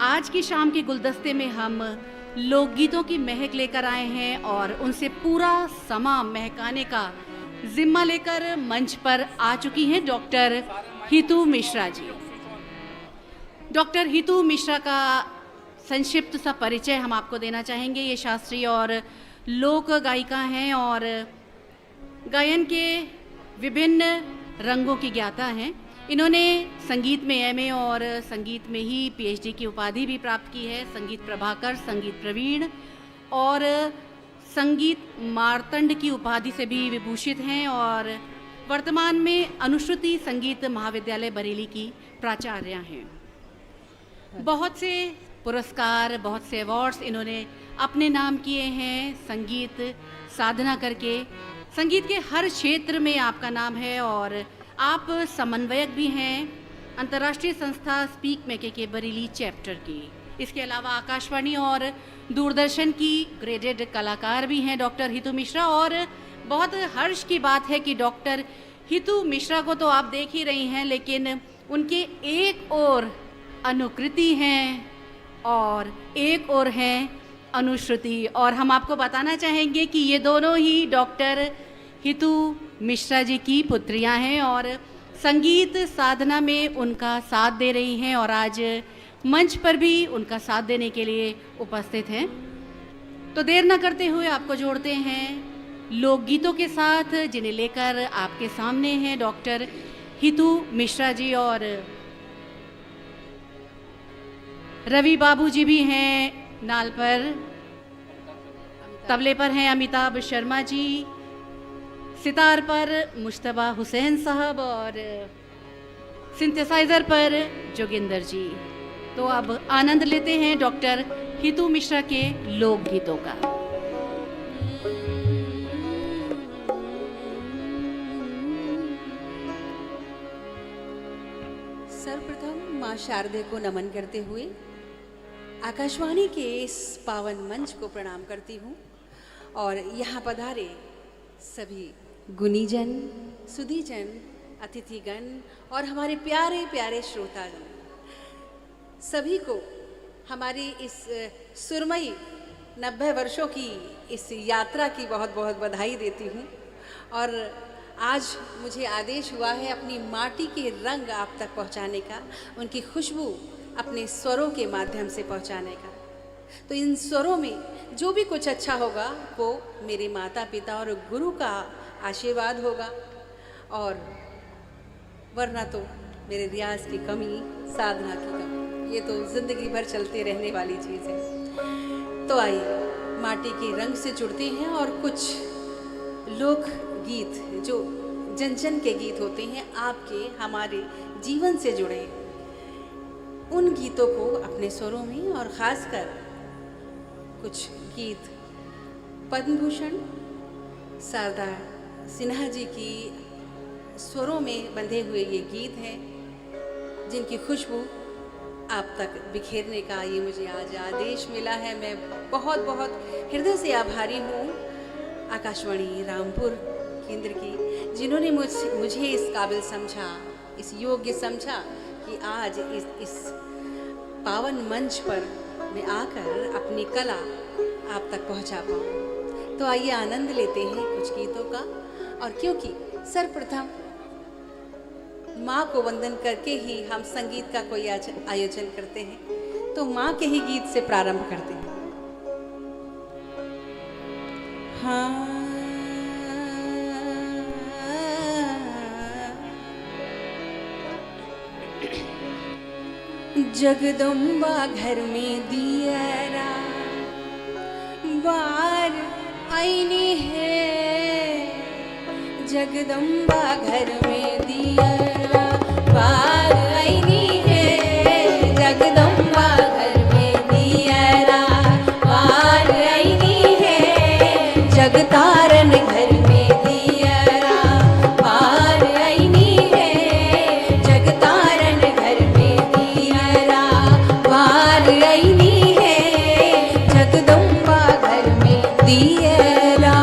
आज की शाम के गुलदस्ते में हम लोकगीतों की महक लेकर आए हैं और उनसे पूरा समा महकाने का जिम्मा लेकर मंच पर आ चुकी हैं डॉक्टर हितू मिश्रा जी। डॉक्टर हितू मिश्रा का संक्षिप्त सा परिचय हम आपको देना चाहेंगे। ये शास्त्रीय और लोक गायिका हैं और गायन के विभिन्न रंगों की ज्ञाता हैं। इन्होंने संगीत में एमए और संगीत में ही पीएचडी की उपाधि भी प्राप्त की है। संगीत प्रभाकर, संगीत प्रवीण और संगीत मार्तंड की उपाधि से भी विभूषित हैं और वर्तमान में अनुश्रुति संगीत महाविद्यालय बरेली की प्राचार्य हैं। बहुत से पुरस्कार, बहुत से अवार्ड्स इन्होंने अपने नाम किए हैं संगीत साधना करके। संगीत के हर क्षेत्र में आपका नाम है और आप समन्वयक भी हैं अंतर्राष्ट्रीय संस्था स्पीक मेके के बरेली चैप्टर की। इसके अलावा आकाशवाणी और दूरदर्शन की ग्रेडेड कलाकार भी हैं डॉक्टर हितू मिश्रा। और बहुत हर्ष की बात है कि डॉक्टर हितू मिश्रा को तो आप देख ही रही हैं, लेकिन उनके एक और अनुकृति हैं और एक और हैं अनुश्रुति। और हम आपको बताना चाहेंगे कि ये दोनों ही डॉक्टर हितू मिश्रा जी की पुत्रियां हैं और संगीत साधना में उनका साथ दे रही हैं और आज मंच पर भी उनका साथ देने के लिए उपस्थित हैं। तो देर न करते हुए आपको जोड़ते हैं लोकगीतों के साथ, जिन्हें लेकर आपके सामने हैं डॉक्टर हितू मिश्रा जी। और रवि बाबू जी भी हैं नाल पर, तबले पर हैं अमिताभ शर्मा जी, सितार पर मुश्तबा हुसैन साहब और सिंथेसाइजर पर जोगिंदर जी। तो अब आनंद लेते हैं डॉक्टर हितू मिश्रा के लोकगीतों का। सर्वप्रथम माँ शारदे को नमन करते हुए आकाशवाणी के इस पावन मंच को प्रणाम करती हूँ और यहाँ पधारे सभी गुणीजन, सुधीजन, अतिथिगण और हमारे प्यारे प्यारे श्रोतागण, सभी को हमारी इस सुरमई 90 वर्षों की इस यात्रा की बहुत बहुत बधाई देती हूँ। और आज मुझे आदेश हुआ है अपनी माटी के रंग आप तक पहुँचाने का, उनकी खुशबू अपने स्वरों के माध्यम से पहुँचाने का। तो इन स्वरों में जो भी कुछ अच्छा होगा वो मेरे माता पिता और गुरु का आशीर्वाद होगा, और वरना तो मेरे रियाज की कमी, साधना की कमी, ये तो ज़िंदगी भर चलते रहने वाली चीज़ है। तो आइए माटी के रंग से जुड़ते हैं और कुछ लोक गीत जो जन जन के गीत होते हैं, आपके हमारे जीवन से जुड़े, उन गीतों को अपने स्वरों में, और ख़ासकर कुछ गीत पद्म भूषण शारदा सिन्हा जी की स्वरों में बंधे हुए ये गीत हैं, जिनकी खुशबू आप तक बिखेरने का ये मुझे आज आदेश मिला है। मैं बहुत बहुत हृदय से आभारी हूँ आकाशवाणी रामपुर केंद्र की, जिन्होंने मुझे इस काबिल समझा, इस योग्य समझा कि आज इस पावन मंच पर मैं आकर अपनी कला आप तक पहुंचा पाऊँ। तो आइए आनंद लेते हैं कुछ गीतों का। और क्योंकि सर्वप्रथम माँ को वंदन करके ही हम संगीत का कोई आयोजन करते हैं, तो माँ के ही गीत से प्रारंभ करते हैं। हाँ, जगदम्बा घर में दियरा बार आईने है, जगदम्बा घर में दियरा बार आईने है, जगदम्बा घर में दियरा बार आईने है, जगतारन घर में दियरा बार आईने है, जगतारन घर में दियरा बार आईने है, जगदम्बा घर में दियरा।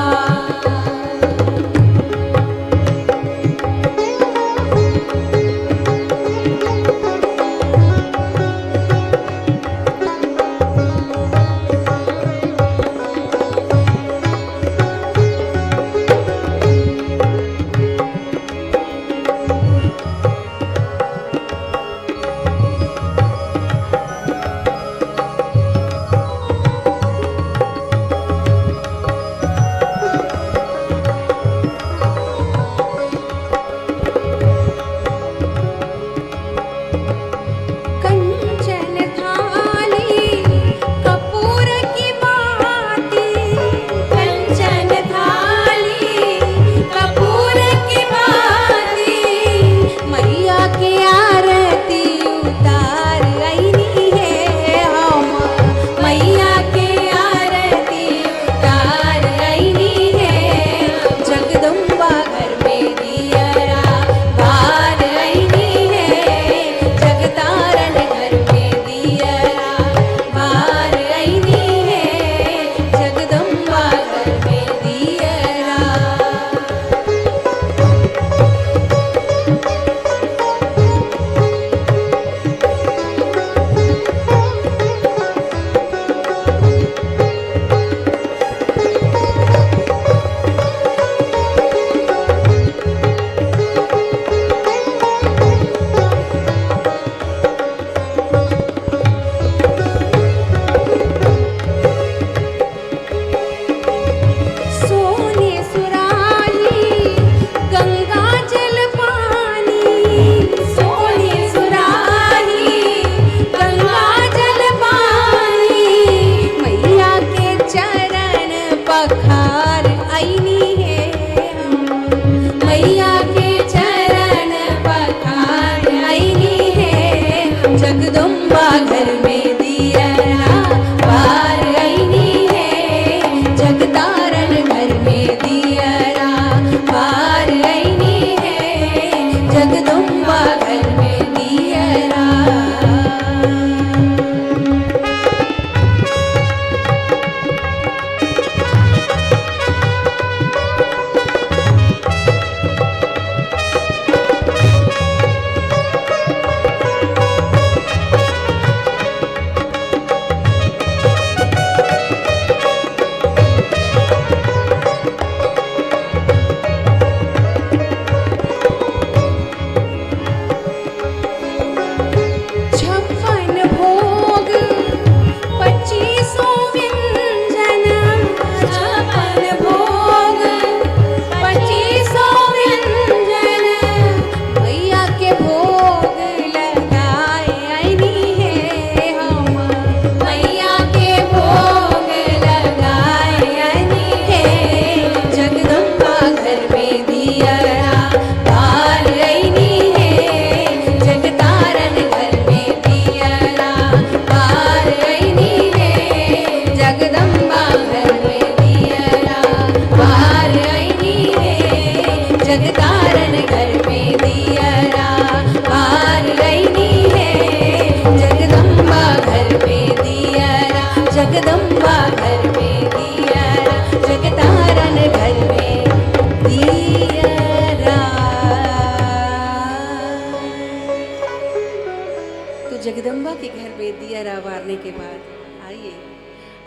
गंवारने के बाद आइए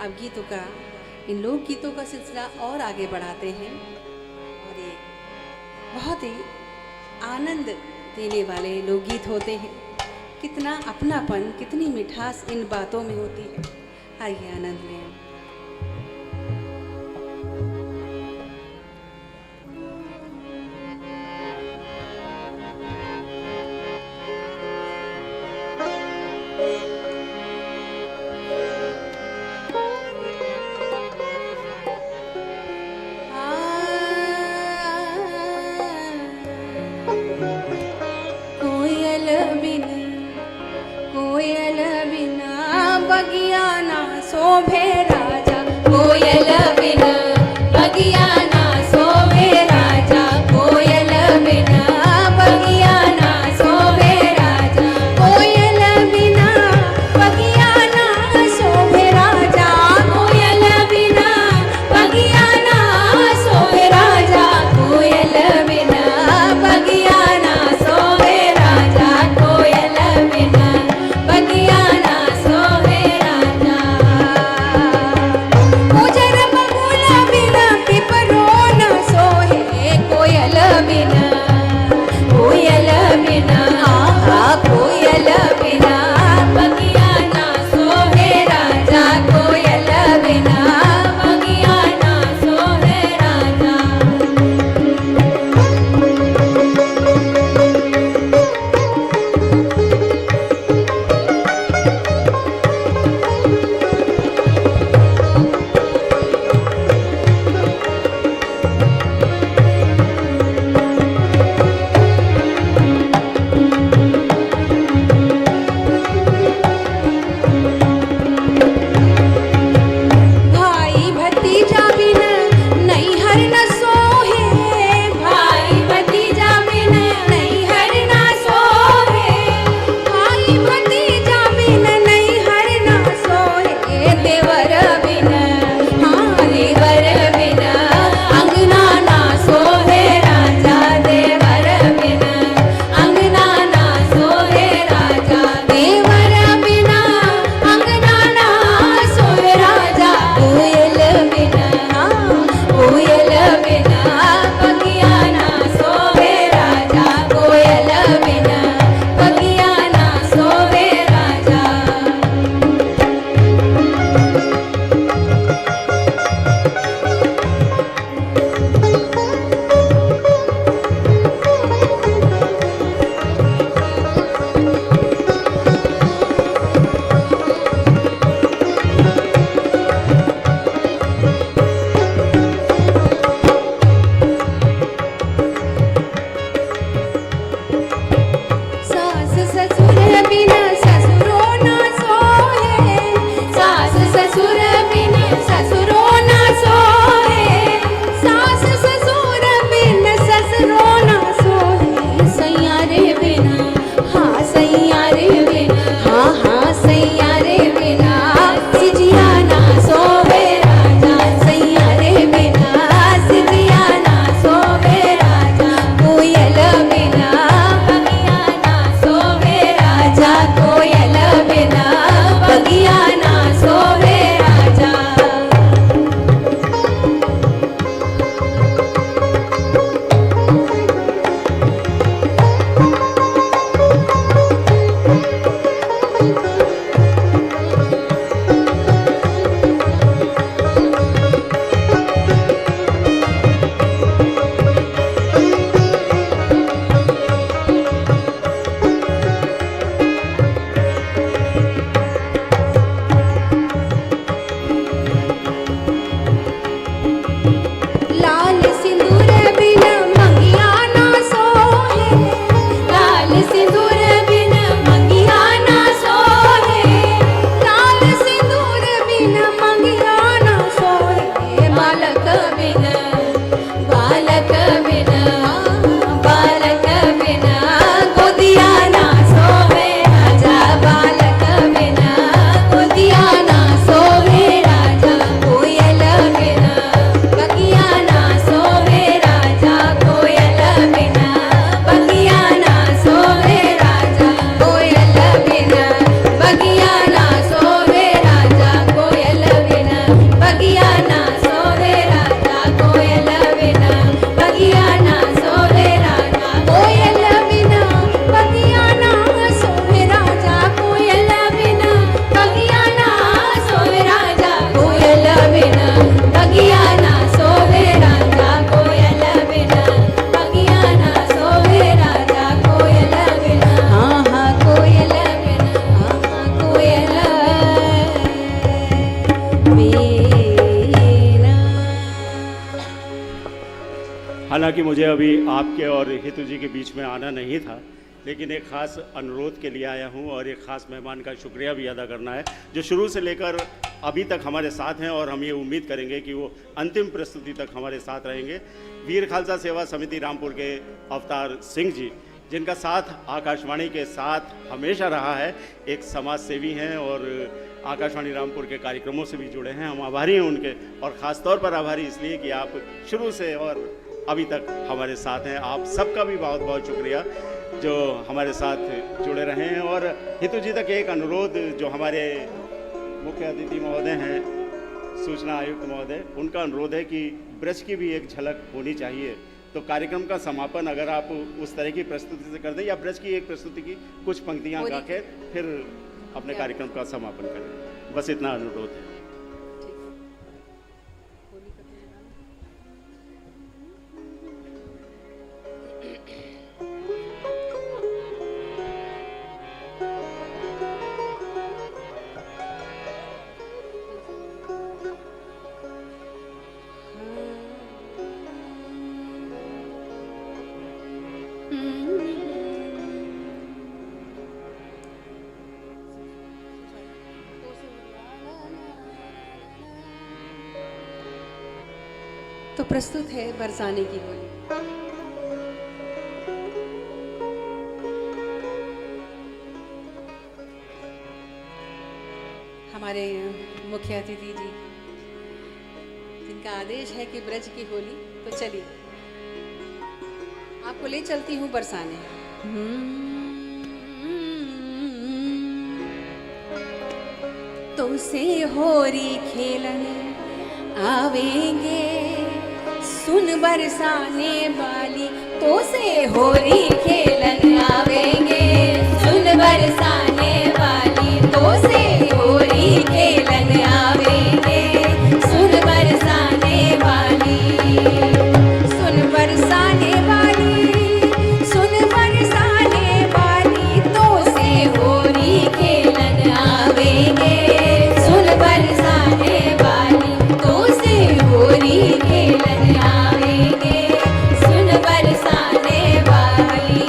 अब गीतों का, इन लोक गीतों का सिलसिला और आगे बढ़ाते हैं। और ये बहुत ही आनंद देने वाले लोकगीत होते हैं। कितना अपनापन, कितनी मिठास इन बातों में होती है। आइए आनंद लें। कोयल बिना बगिया ना शोभे राजा, कोयल बिना बगिया ना शोभे राजा, कोयल बिना बगिया ना शोभे राजा, कोयल बिना बगिया ना शोभे राजा, कोयल बिना बगिया ना शोभे राजा, कोयल बिना बगिया ना शोभे राजा, कोयल बिना बगिया ना शोभे राजा। हालांकि मुझे अभी आपके और हितू जी के बीच में आना नहीं था, लेकिन एक ख़ास अनुरोध के लिए आया हूं और एक ख़ास मेहमान का शुक्रिया भी अदा करना है जो शुरू से लेकर अभी तक हमारे साथ हैं और हम ये उम्मीद करेंगे कि वो अंतिम प्रस्तुति तक हमारे साथ रहेंगे। वीर खालसा सेवा समिति रामपुर के अवतार सिंह जी, जिनका साथ आकाशवाणी के साथ हमेशा रहा है, एक समाज सेवी हैं और आकाशवाणी रामपुर के कार्यक्रमों से भी जुड़े हैं। हम आभारी हैं उनके, और ख़ास तौर पर आभारी इसलिए कि आप शुरू से और अभी तक हमारे साथ हैं। आप सबका भी बहुत बहुत शुक्रिया जो हमारे साथ जुड़े रहे हैं। और हितू जी तक एक अनुरोध, जो हमारे मुख्य अतिथि महोदय हैं, सूचना आयुक्त महोदय, उनका अनुरोध है कि ब्रज की भी एक झलक होनी चाहिए। तो कार्यक्रम का समापन अगर आप उस तरह की प्रस्तुति से कर दें, या ब्रज की एक प्रस्तुति की कुछ पंक्तियाँ गा के फिर अपने कार्यक्रम का समापन करें, बस इतना अनुरोध है। तो प्रस्तुत है बरसाने की होली। हमारे मुख्य अतिथि जी, जिनका आदेश है कि ब्रज की होली, तो चलिए आपको ले चलती हूँ बरसाने। तो से होरी खेलने आवेंगे, सुन बरसाने वाली, तो से होरी खेलन आवेंगे, सुन बरसाने वाली, तो से होरी खेलन आवेंगे, सुन बरसाने वाली, सुन बरसाने वाली, सुन बरसाने वाली, तो से होरी खेलन आवेंगे, सुन बरसाने वाली, तो से होरी खेलन आवेंगे, सुन बरसाने वाली।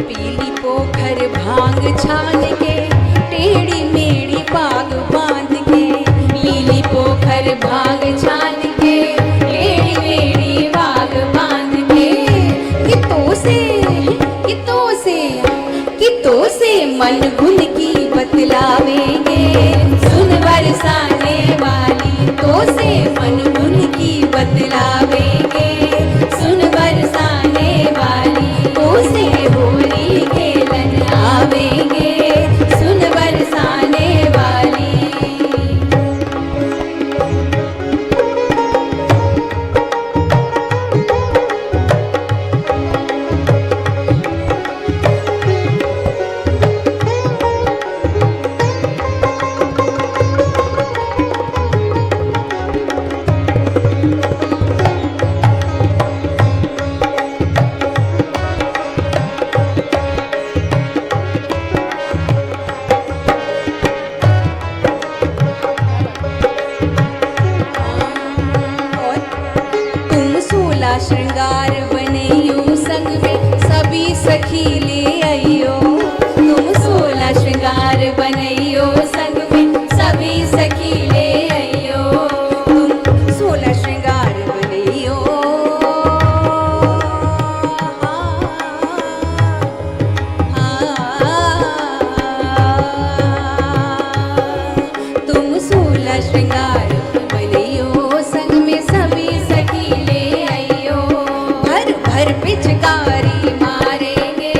पीली पोखर भांग छान के, टेढ़ी मेढ़ी पाग बांध के, नीली पोखर भांग छान के, टेढ़ी मेढ़ी पाग बांध के, कितों से मन गुन की बतलावेंगे, सुन बरसाने वाली, तो से मन गुन की बतलावेंगे, सुन बरसाने वाली, तो से होली खेलन आवेंगे, सुन बरसाने वाली। श्रृंगार बनियो संग में सभी सखी ले आइयो, तुम 16 श्रृंगार बनइयो संग में सभी सखी ले आइयो, तुम 16 श्रृंगार बनइयो, तुम 16 श्रृंगार बनइयो संग में सभी सखी ले आइयो, भर भर पिचकारी मारेंगे,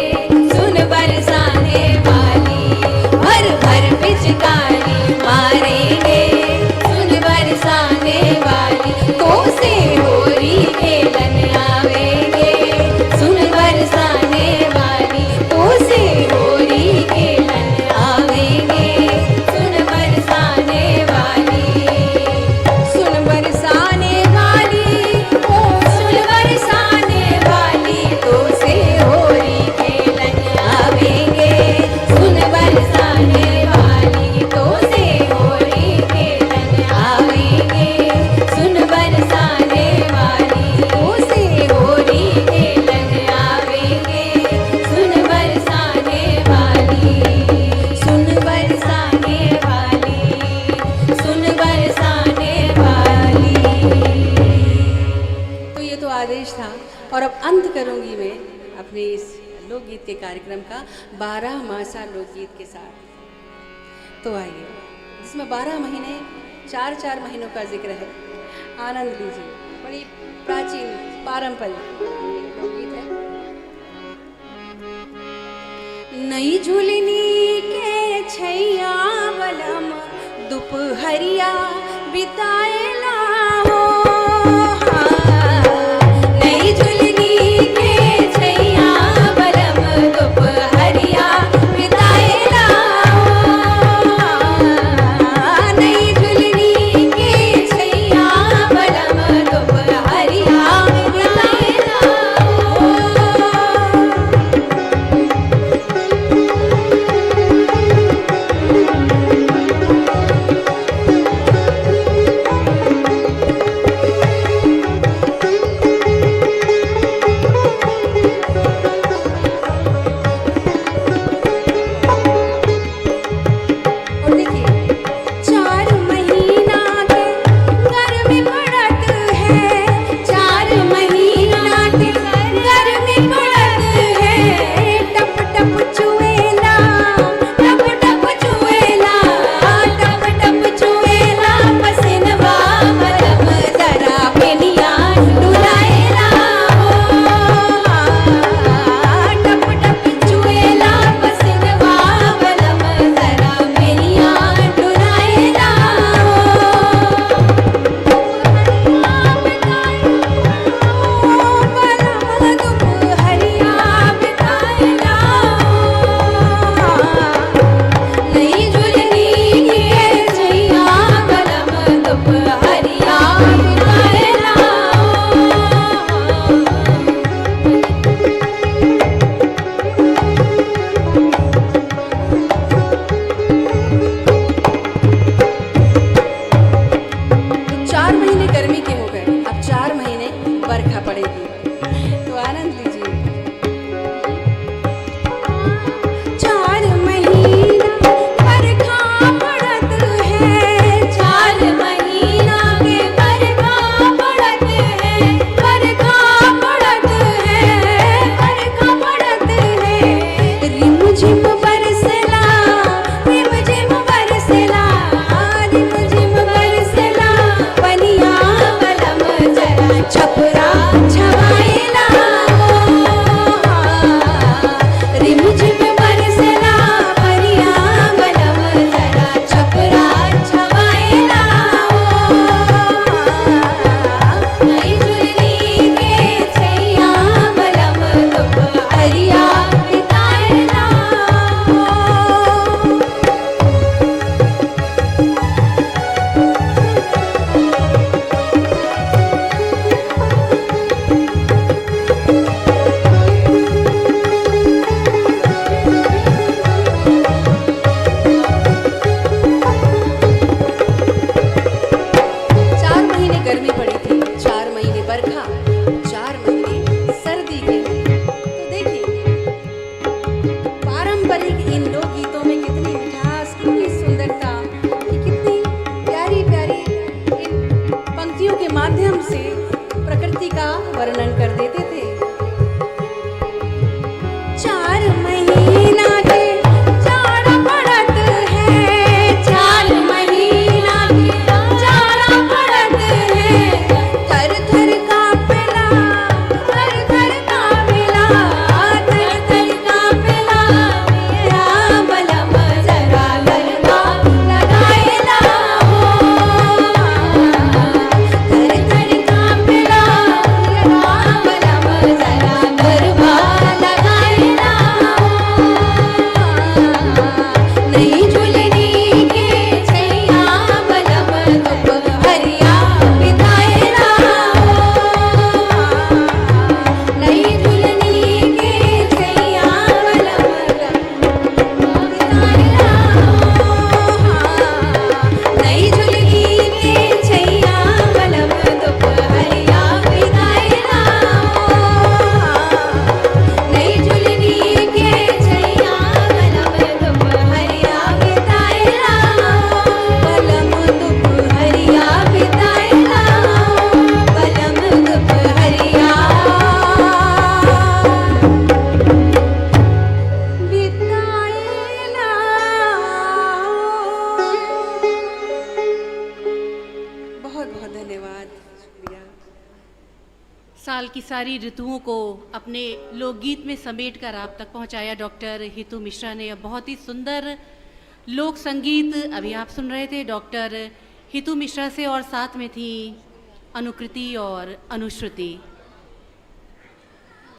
जिंदगी में अपने इस लोकगीत के कार्यक्रम का 12 मासा लोकगीत के साथ। तो आइए, जिसमें 12 महीने 4-4 महीनों का जिक्र है, आनंद लीजिए। बड़ी प्राचीन पारंपरिक लोकगीत है। नई झुलनी के छैया बलम दुपहरिया बिताएला हो। नई झुलनी के छैया बलम दुपहरिया बिताएला हो। नई झुलनी के छैया बलम दुपहरिया बिताएला हो। साल की सारी ऋतुओं को अपने लोकगीत में समेट कर आप तक पहुंचाया डॉक्टर हितू मिश्रा ने। बहुत ही सुंदर लोक संगीत अभी आप सुन रहे थे डॉक्टर हितू मिश्रा से, और साथ में थी अनुकृति और अनुश्रुति।